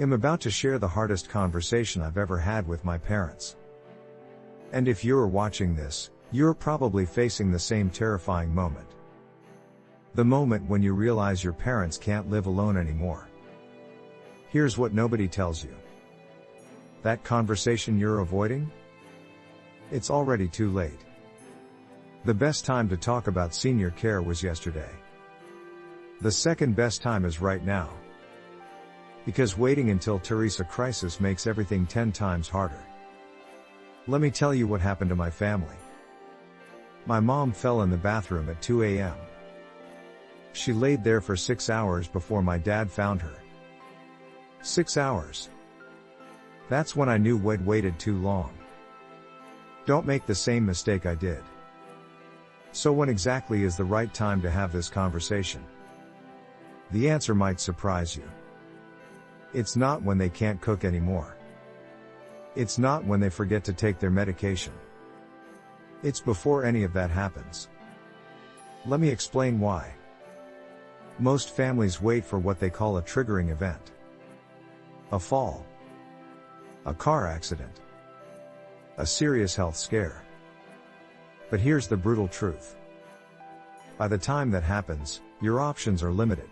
I'm about to share the hardest conversation I've ever had with my parents. And if you're watching this, you're probably facing the same terrifying moment. The moment when you realize your parents can't live alone anymore. Here's what nobody tells you. That conversation you're avoiding? It's already too late. The best time to talk about senior care was yesterday. The second best time is right now. Because waiting until there's a crisis makes everything 10 times harder. Let me tell you what happened to my family. My mom fell in the bathroom at 2 a.m. She laid there for 6 hours before my dad found her. 6 hours. That's when I knew we'd waited too long. Don't make the same mistake I did. So when exactly is the right time to have this conversation? The answer might surprise you. It's not when they can't cook anymore. It's not when they forget to take their medication. It's before any of that happens. Let me explain why. Most families wait for what they call a triggering event. A fall. A car accident. A serious health scare. But here's the brutal truth. By the time that happens, your options are limited.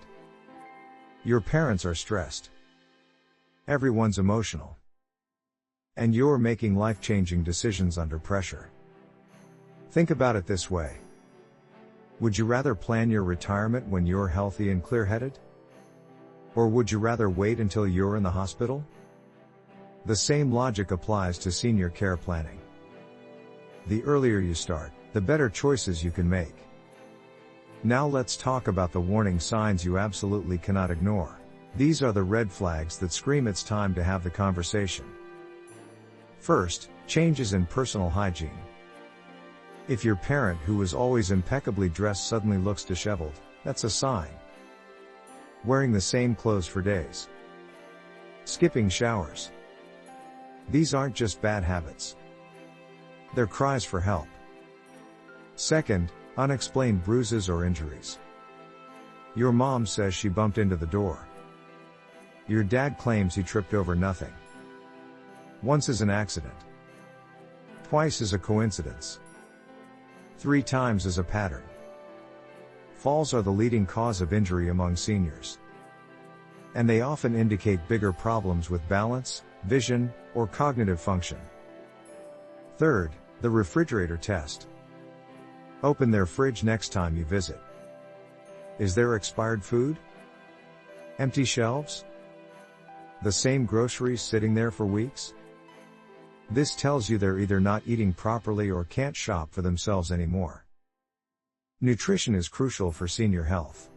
Your parents are stressed. Everyone's emotional. And you're making life-changing decisions under pressure. Think about it this way. Would you rather plan your retirement when you're healthy and clear-headed? Or would you rather wait until you're in the hospital? The same logic applies to senior care planning. The earlier you start, the better choices you can make. Now let's talk about the warning signs you absolutely cannot ignore. These are the red flags that scream it's time to have the conversation. First, changes in personal hygiene. If your parent who was always impeccably dressed suddenly looks disheveled, that's a sign. Wearing the same clothes for days. Skipping showers. These aren't just bad habits. They're cries for help. Second, unexplained bruises or injuries. Your mom says she bumped into the door. Your dad claims he tripped over nothing. Once is an accident. Twice is a coincidence. 3 times is a pattern. Falls are the leading cause of injury among seniors. And they often indicate bigger problems with balance, vision, or cognitive function. Third, the refrigerator test. Open their fridge next time you visit. Is there expired food? Empty shelves? The same groceries sitting there for weeks? This tells you they're either not eating properly or can't shop for themselves anymore. Nutrition is crucial for senior health.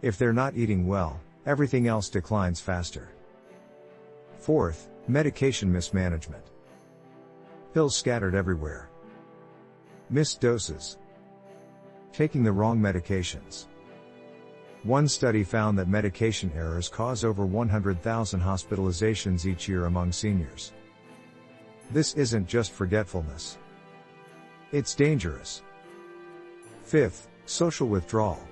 If they're not eating well, everything else declines faster. Fourth, medication mismanagement. Pills scattered everywhere. Missed doses. Taking the wrong medications. One study found that medication errors cause over 100,000 hospitalizations each year among seniors. This isn't just forgetfulness. It's dangerous. Fifth, social withdrawal.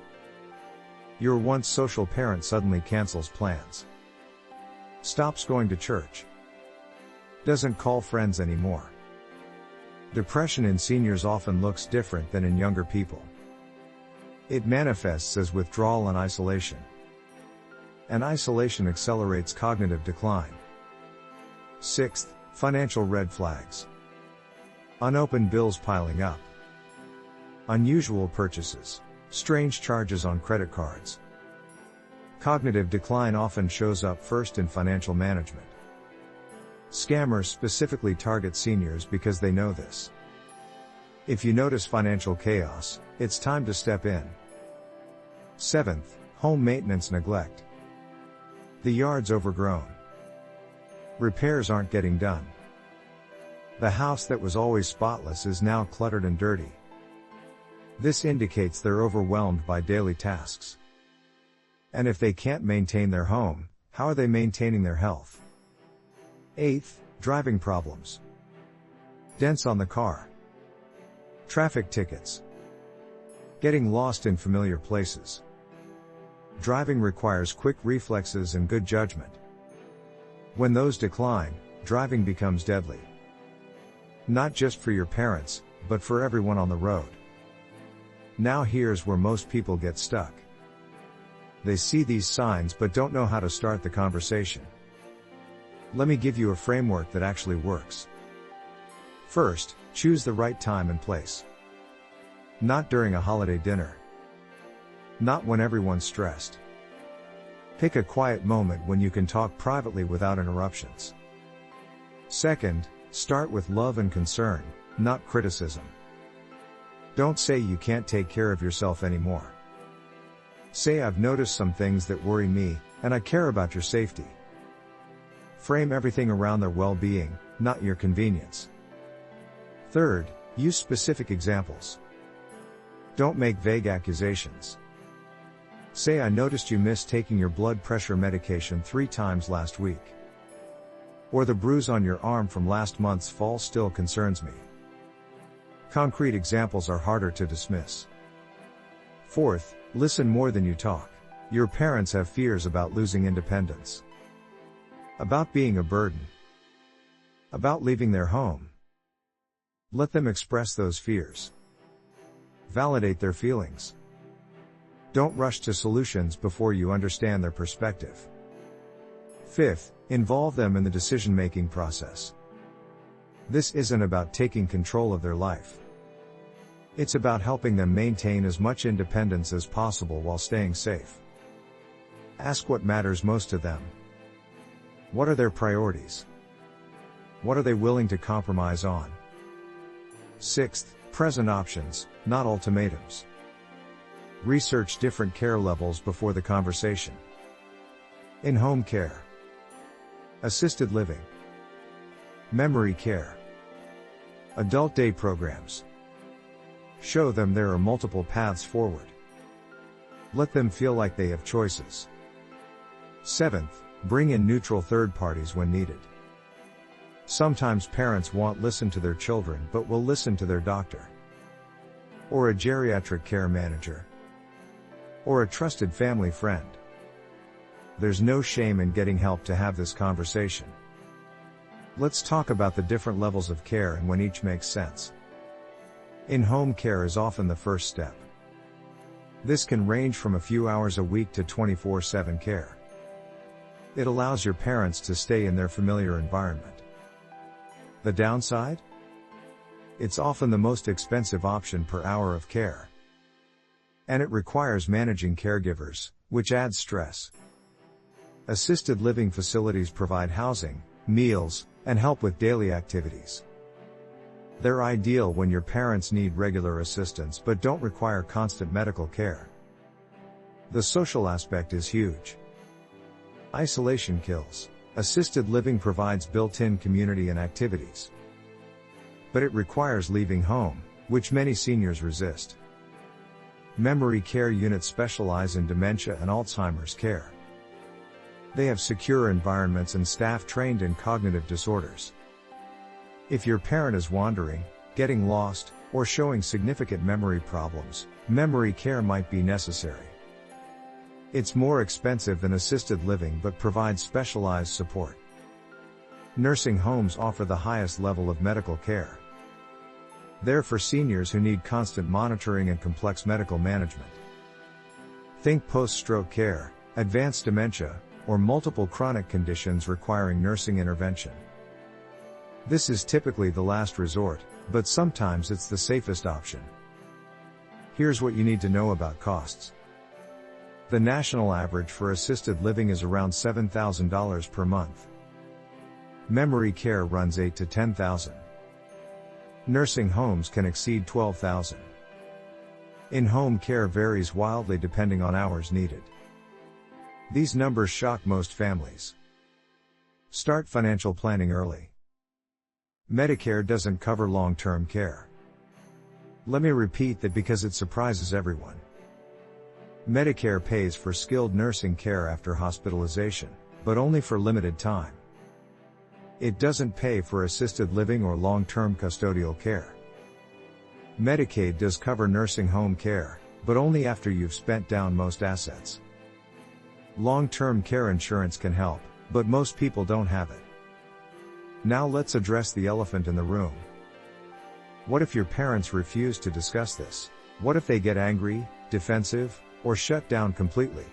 Your once social parent suddenly cancels plans. Stops going to church. Doesn't call friends anymore. Depression in seniors often looks different than in younger people. It manifests as withdrawal and isolation. And isolation accelerates cognitive decline. Sixth, financial red flags. Unopened bills piling up. Unusual purchases. Strange charges on credit cards. Cognitive decline often shows up first in financial management. Scammers specifically target seniors because they know this. If you notice financial chaos, it's time to step in. Seventh, home maintenance neglect. The yard's overgrown. Repairs aren't getting done. The house that was always spotless is now cluttered and dirty. This indicates they're overwhelmed by daily tasks. And if they can't maintain their home, how are they maintaining their health? Eighth, driving problems. Dents on the car. Traffic tickets. Getting lost in familiar places. Driving requires quick reflexes and good judgment. When those decline, driving becomes deadly. Not just for your parents, but for everyone on the road. Now here's where most people get stuck. They see these signs but don't know how to start the conversation. Let me give you a framework that actually works. First, choose the right time and place. Not during a holiday dinner. Not when everyone's stressed. Pick a quiet moment when you can talk privately without interruptions. Second, start with love and concern, not criticism. Don't say you can't take care of yourself anymore. Say, I've noticed some things that worry me, and I care about your safety. Frame everything around their well-being, not your convenience. Third, use specific examples. Don't make vague accusations. Say, I noticed you missed taking your blood pressure medication 3 times last week. Or the bruise on your arm from last month's fall still concerns me. Concrete examples are harder to dismiss. Fourth, listen more than you talk. Your parents have fears about losing independence. About being a burden. About leaving their home. Let them express those fears. Validate their feelings. Don't rush to solutions before you understand their perspective. Fifth, involve them in the decision-making process. This isn't about taking control of their life. It's about helping them maintain as much independence as possible while staying safe. Ask what matters most to them. What are their priorities? What are they willing to compromise on? Sixth, present options, not ultimatums. Research different care levels before the conversation. In-home care. Assisted living. Memory care. Adult day programs. Show them there are multiple paths forward. Let them feel like they have choices. Seventh, bring in neutral third parties when needed. Sometimes parents won't listen to their children but will listen to their doctor. Or a geriatric care manager. Or a trusted family friend. There's no shame in getting help to have this conversation. Let's talk about the different levels of care and when each makes sense. In-home care is often the first step. This can range from a few hours a week to 24/7 care. It allows your parents to stay in their familiar environment. The downside? It's often the most expensive option per hour of care. And it requires managing caregivers, which adds stress. Assisted living facilities provide housing, meals, and help with daily activities. They're ideal when your parents need regular assistance but don't require constant medical care. The social aspect is huge. Isolation kills. Assisted living provides built-in community and activities. But it requires leaving home, which many seniors resist. Memory care units specialize in dementia and Alzheimer's care. They have secure environments and staff trained in cognitive disorders. If your parent is wandering, getting lost, or showing significant memory problems, memory care might be necessary. It's more expensive than assisted living but provides specialized support. Nursing homes offer the highest level of medical care. They're for seniors who need constant monitoring and complex medical management. Think post-stroke care, advanced dementia, or multiple chronic conditions requiring nursing intervention. This is typically the last resort, but sometimes it's the safest option. Here's what you need to know about costs. The national average for assisted living is around $7,000 per month. Memory care runs $8,000 to $10,000. Nursing homes can exceed $12,000. In-home care varies wildly depending on hours needed. These numbers shock most families. Start financial planning early. Medicare doesn't cover long-term care. Let me repeat that because it surprises everyone. Medicare pays for skilled nursing care after hospitalization, but only for limited time. It doesn't pay for assisted living or long-term custodial care. Medicaid does cover nursing home care, but only after you've spent down most assets. Long-term care insurance can help, But most people don't have it. Now let's address the elephant in the room. What if your parents refuse to discuss this? What if they get angry, defensive, or shut down completely?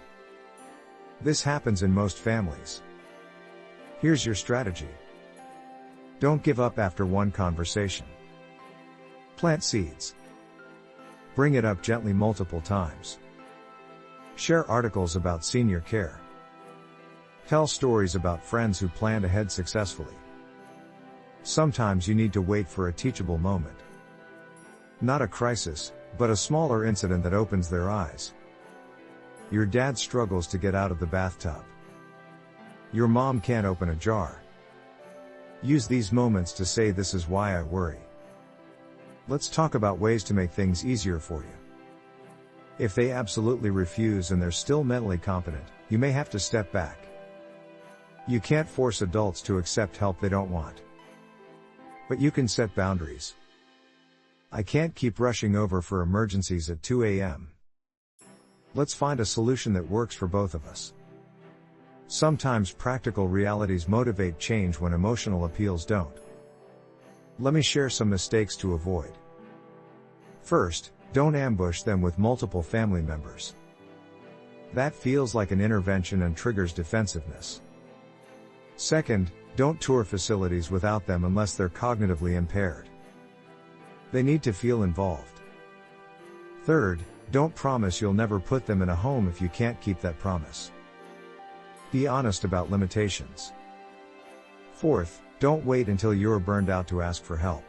This happens in most families. Here's your strategy. Don't give up after one conversation. Plant seeds. Bring it up gently multiple times. Share articles about senior care. Tell stories about friends who planned ahead successfully. Sometimes you need to wait for a teachable moment. Not a crisis, but a smaller incident that opens their eyes. Your dad struggles to get out of the bathtub. Your mom can't open a jar. Use these moments to say, "This is why I worry." Let's talk about ways to make things easier for you. If they absolutely refuse and they're still mentally competent, you may have to step back. You can't force adults to accept help they don't want. But you can set boundaries. I can't keep rushing over for emergencies at 2 a.m. Let's find a solution that works for both of us. Sometimes practical realities motivate change when emotional appeals don't. Let me share some mistakes to avoid. First, don't ambush them with multiple family members. That feels like an intervention and triggers defensiveness. Second, don't tour facilities without them unless they're cognitively impaired. They need to feel involved. Third, don't promise you'll never put them in a home if you can't keep that promise. Be honest about limitations. Fourth, don't wait until you're burned out to ask for help.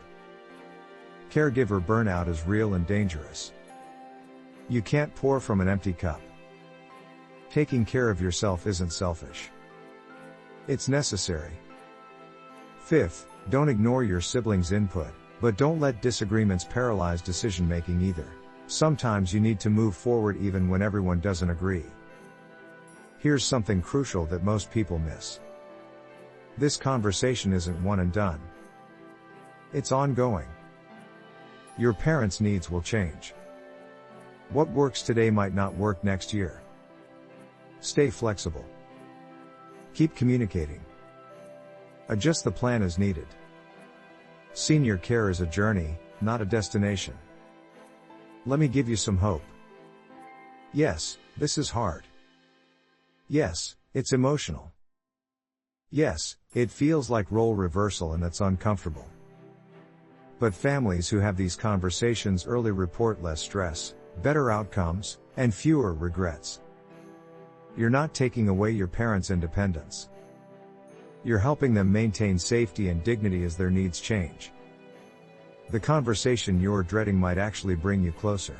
Caregiver burnout is real and dangerous. You can't pour from an empty cup. Taking care of yourself isn't selfish. It's necessary. Fifth, don't ignore your siblings' input, but don't let disagreements paralyze decision-making either. Sometimes you need to move forward even when everyone doesn't agree. Here's something crucial that most people miss. This conversation isn't one and done. It's ongoing. Your parents' needs will change. What works today might not work next year. Stay flexible. Keep communicating. Adjust the plan as needed. Senior care is a journey, not a destination. Let me give you some hope. Yes, this is hard. Yes, it's emotional. Yes, it feels like role reversal and it's uncomfortable. But families who have these conversations early report less stress, better outcomes, and fewer regrets. You're not taking away your parents' independence. You're helping them maintain safety and dignity as their needs change. The conversation you're dreading might actually bring you closer.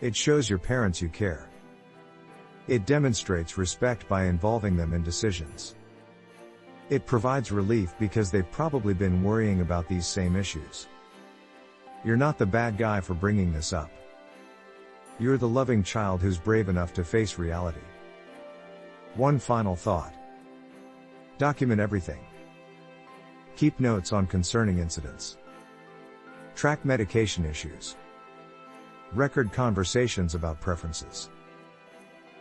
It shows your parents you care. It demonstrates respect by involving them in decisions. It provides relief because they've probably been worrying about these same issues. You're not the bad guy for bringing this up. You're the loving child who's brave enough to face reality. One final thought. Document everything. Keep notes on concerning incidents. Track medication issues. Record conversations about preferences.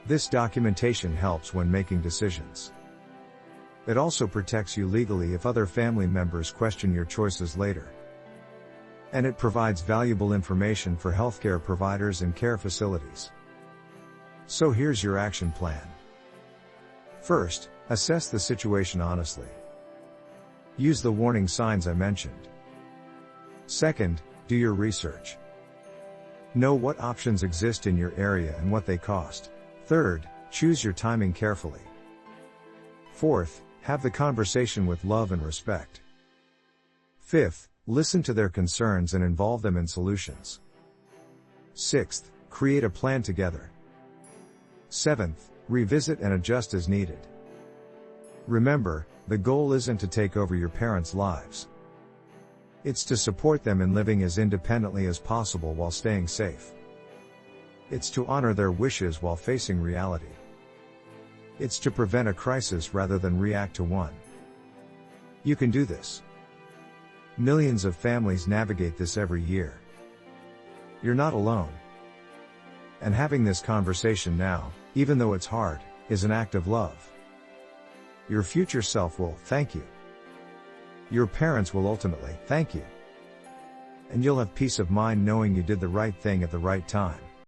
This documentation helps when making decisions. It also protects you legally if other family members question your choices later. And it provides valuable information for healthcare providers and care facilities. So here's your action plan. First, assess the situation honestly. Use the warning signs I mentioned. Second, do your research. Know what options exist in your area and what they cost. Third, choose your timing carefully. Fourth, have the conversation with love and respect. Fifth, listen to their concerns and involve them in solutions. Sixth, create a plan together. Seventh, revisit and adjust as needed. Remember, the goal isn't to take over your parents' lives. It's to support them in living as independently as possible while staying safe. It's to honor their wishes while facing reality. It's to prevent a crisis rather than react to one. You can do this. Millions of families navigate this every year. You're not alone. And having this conversation now, even though it's hard, is an act of love. Your future self will thank you. Your parents will ultimately thank you. And you'll have peace of mind knowing you did the right thing at the right time.